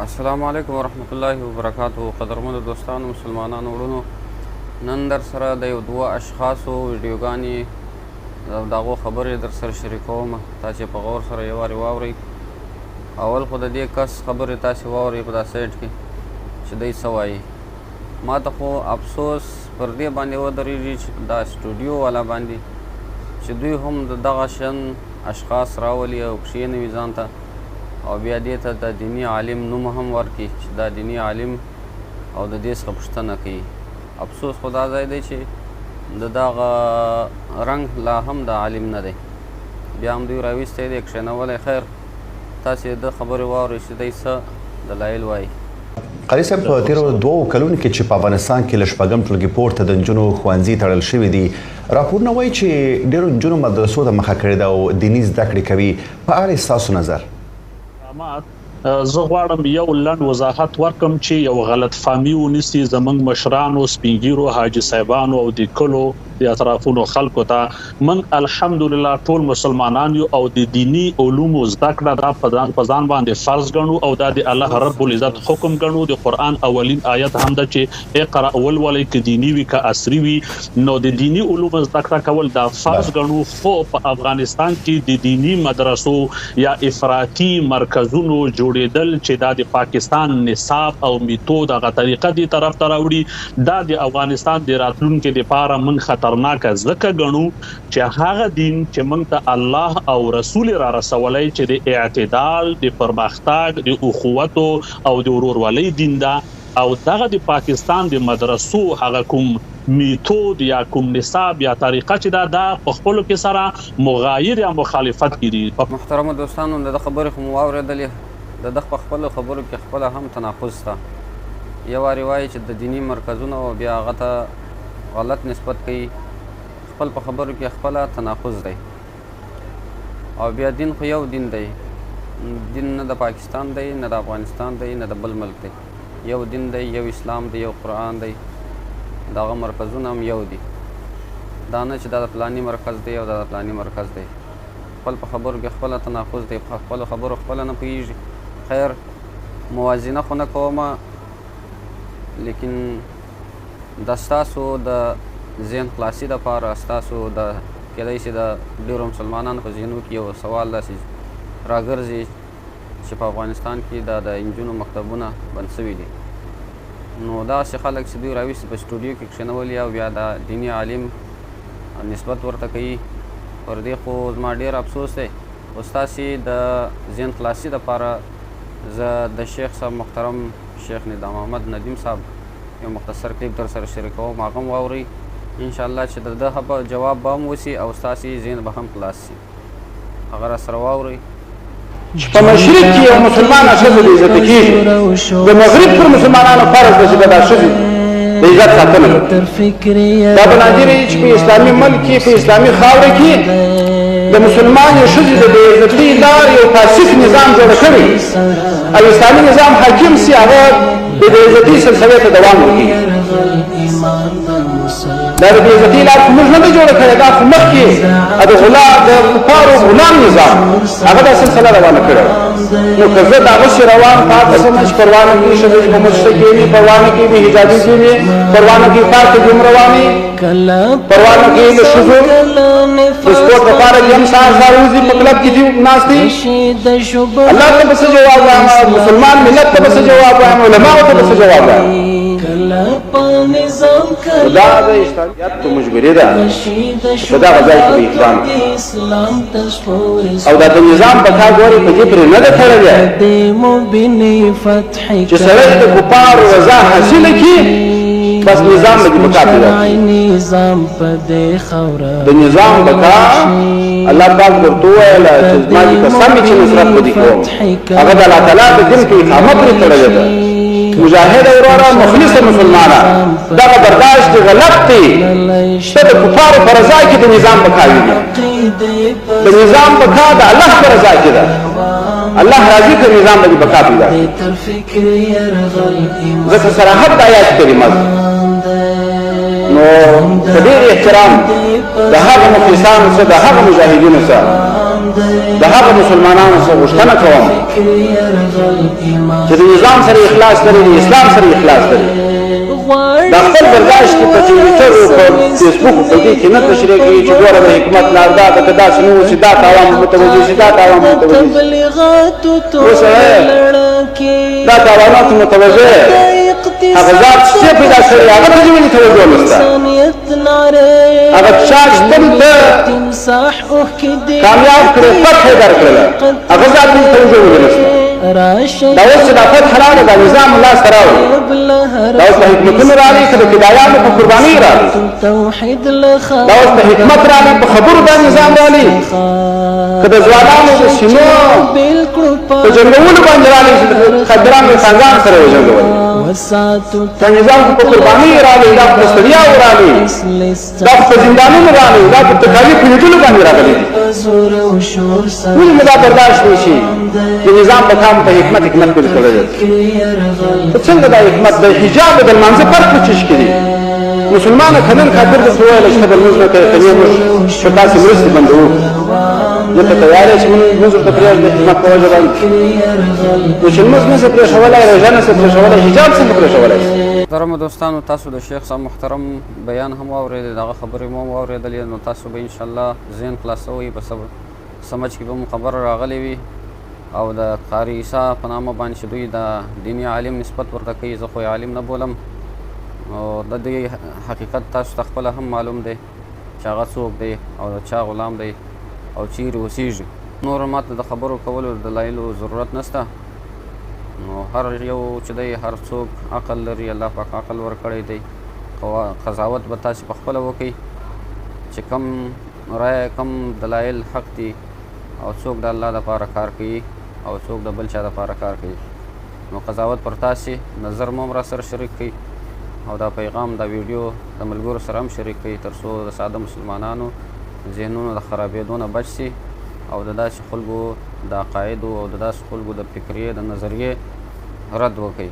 السلام علیکم ورحمت الله وبرکاتہ. قدرمنو دوستانو مسلمانانو وروڼو، نن در سره د یو دوه اشخاصو ویډیوګانې او د هغو خبرې در سره شریکوم. تاسې په غور سره یو وارې واورئ. اول خو د دې کس خبرې تاسې واورئ په دا سایډ کې چې دی څه وایي. ما ته خو افسوس پر دې باندې ودرېږي چې دا سټوډیو والا باندې چې دوی هم د دغه شان اشخاص راولي او کښېنوي ځان ته او بیا دې ته د دیني عالم نوم هم ورکړي چې دا دیني عالم او د دې څخه پوښتنه کوي. افسوس خو دا ځای دی چې د دغه رنګ لا هم د عالم نه دی، بیا هم دوی راویستی دی کښېنولی. خیر تاسې د خبرې واورئ چې دی څه دلایل وایي. قاضي صاحب، په تېرو 2 کلونو کې چې په افغانستان کې له شپږم ټولګي پورته د نجونو ښوونځي تړل شوي دي، راپورونه وایي چې ډېرو نجونو مدرسو ته مخه کړې ده او دیني زده کړې کوي. په اړه ستاسو نظر؟ زه غواړم یو لنډ وضاحت ورکم چې یو غلط فهمي ونیسي زموږ مشرانو، سپین ږیرو، حاجي صاحبانو او د کلو د اطرافونو خلکو ته. من الحمدلله ټول مسلمانان یو او د دینی علومو زده کړه دا په ځان باندې فرض ګڼو او دا د الله رب العزت حکم ګڼو. د قرآن اولین آیت هم ده چې اقرأ ولولئ، که دینی وي که عصري وي. نو د دینی علومو زده کړه کول دا فرض ګڼو. خو په افغانستان کې د دینی مدرسو یا افراطي مرکزونو جوړېدل چې دا د پاکستان نصاب او میتود هغه طریقه دی طرف ته راوړي، دا د افغانستان د راتلونکي لپاره من خطرناکه ځکه ګڼو چې هغه دین چې موږ ته الله او رسول را رسولی چې د اعتدال، د پرمختګ، د اخوتو او د ورورولۍ دین ده، او دغه د پاکستان د مدرسو هغه کوم میتود یا کوم نصاب یا طریقه چې دا په خپلو کې سره مغایر یا مخالفت کې دي. محترمو دوستانو، د خبرې خو مو واورېدلې. د ده په خپلو خبرو کې خپله هم تناقض شته. یو وارې وایي چې د دیني مرکزونه او بیا هغه ته غلط نسبت کوي. خپل په خبرو کې خپله تناقض دی. او بیا دین خو یو دین دی، دین نه د پاکستان دی، نه د افغانستان دی، نه د بل ملک دی. یو دین دی، یو اسلام دی، یو قرآن دی. دغه مرکزونه هم یو دي. دا نه چې دا د فلاني مرکز دی او دا د فلاني مرکز دی. خپل په خبرو کې خپله تناقض دی، په خپلو خبرو خپله نه پوهېږي. خیر موازنه خو نه کومه، لیکن د ستاسو د ذهن خلاصي دپاره ستاسو د کیدای شي د ډېرو مسلمانانو په ذهنو کې یو سوال داسې راګرځي چې په افغانستان کې دا د نجونو مکتبونه بند سوي دي. نو داسې خلک چې دوی راویستي په سټوډیو کې کښېنولي او بیا د دیني عالم نسبت ورته کوي، پر دې خو زما ډېر افسوس دی. خو ستاسې د ذهن خلاصي دپاره زه د شیخ صاحب محترم شیخ نظام احمد ندیم صاحب یو مختصر کلیپ در سره شریکوم، هغه هم واورئ. انشاءالله چې د ده جواب به هم وسي او ستاسې ذهن به هم خلاص سي. هغه را سره واورئ. چې په مشرق کې یو مسلمان ښځه بې عزته کېږي، د مغرب پر مسلمانانو فرض ده چې د دا ښځې د عزت ساتنه وکړي. دا به نادر وي چې په اسلامي ملک کې، په اسلامي خاوره کې د مسلمانې ښځې د بې عزتۍ لار یو فاسد نظام جوړ کړی او اسلامي نظام حاکم سي، هغه د بې عزتۍ سلسلې ته دوام ورکوي. دا د بې عزتۍ لار خو موږ نه ده جوړه کړې، دا خو مخکې د کفارو غلام نظام هغه دا سلسله روانه کړې وه. نو که زه دغسې روان پاتې شم چې پروا نه کوي ښځه چې په مسجد کې وي، پروا نه کوي د حجابي کې وي، پروا نه کوي کار ته هم روانې، پروا نه کوي د ښځو د سپورټ لپاره چې هم سهار سهار وځي په کلب کې دي ناست دي. الله ته به څه جواب وایم؟ مسلمان ملت ته به څه جواب وایم؟ علماو ته به څه جواب وایم؟ دا د اسلامیت په مجبوري ده چې په دغه ځای کې به اقدام او دا د نظام په کار ګورې په دې پرې نه ده تړلی چې سړی د کفارو رضا حاصله کړي، بس نظام به دې په کار پیدا کړي. د نظام بقا الله پاک ورته وویله چې زما دې قسم چې نصرت به دې کوم، هغه د الله تعالی د دین په اقامه پرې تړلې ده. مجاهد وروره مخلص مسلمانه دغه برداشت غلط دی. ته د کفارو په رضا کې د نظام بقا وینې، د نظام بقا د الله په رضا کې ده. الله راضي که نظام به دې بقا پیدا کړي. ځکه صراحت د آیات کریمه ده. نو په ډېر احترام د هغه مخلصانو سره، د هغه مجاهدینو سره د هغه مسلمانانو څخه غوښتنه کوم چې د نظام سره اخلاص لري د اسلام سره اخلاص لري د خپل برداشت کې په ټویټر او په فیسبوک په دې کې نه تشریح کوي چې ګوره د حکومت لار دا ده که داسې نه وو چې دا تاوان متوجه شي دا تاوان متوجه شي اوس دا تاوانات متوجه هغه ذات چې پیدا کړی هغه ته ولې توجه نشته هغه چا چې دلته کامیاب کړی فتح درکړله هغه ذات ته توجه ولې نشته دا اوس چې دا فتح راغله دا نظام لاس ته راوړي دا اوس د حکومتونو راغلي که د فدایانو په قربانۍ راغلي دا اوس د حکمت راغلي په خبرو دا نظام راغلي که د ځوانانو د سینو په جنګولو باندې راغلي چې د خدرانو د څنګان سره وجنګول دا نظام په قربانۍ راغلي دا په ستړیاو راغلي دا په زندانونو راغلي دا په تکالیفو لیدلو باندې راغلي دي ولې مو دا برداشت وشي د نظام په کام په حکمت پیل کړی دی ته څنګه دا حکمت د حجاب د لمانځه فرق په چیش کې دی مسلمانه که نن کافر درته وویله چې ته به لمونځ نه کوې که نه موږ په داسې مرستې بندوو زه ته تیار یم چې لمونځ ورته پرېږدې حکمت په وجه باندې نو چې لمونځ نشې پرېښولی روژه نشې پرېښولی حجاب څنګه پرېښولی شي محترمو دوستانو تاسو د شیخ صاحب محترم بیان هم واورېدې دغه خبرې مو هم واورېدلې نو تاسو به انشاءالله ذهن خلاصوئ په سمجھ کې به مو خبره راغلې وي او د قاری عیسی په نامه باندې چې دوی د دیني عالم نسبت ورته کوي زه خو یې عالم نه بولم او د دې حقیقت تاسو ته خپله هم معلوم دی چې هغه څوک دی او د چا غلام دی او چیرې اوسیږي نور ماته د خبرو کولو د دلایلو ضرورت نشته نو هر یو چې دی هر څوک عقل لري الله پاک عقل ورکړی دی قضاوت به تاسې په خپله وکئ چې کم رایه کم دلایل حق دي او څوک د الله دپاره کار کوي او څوک د بل چا دپاره کار کوي نو قضاوت پر تاسې نظر مو هم را سره شریک کړئ او دا پیغام دا ویډیو د ملګرو سره هم شریک کړئ تر څو د ساده مسلمانانو ذهنونو د خرابېدو نه بچ سي او د داسې خلکو د عقایدو او د داسې خلکو د فکریې د نظریې رد وکړي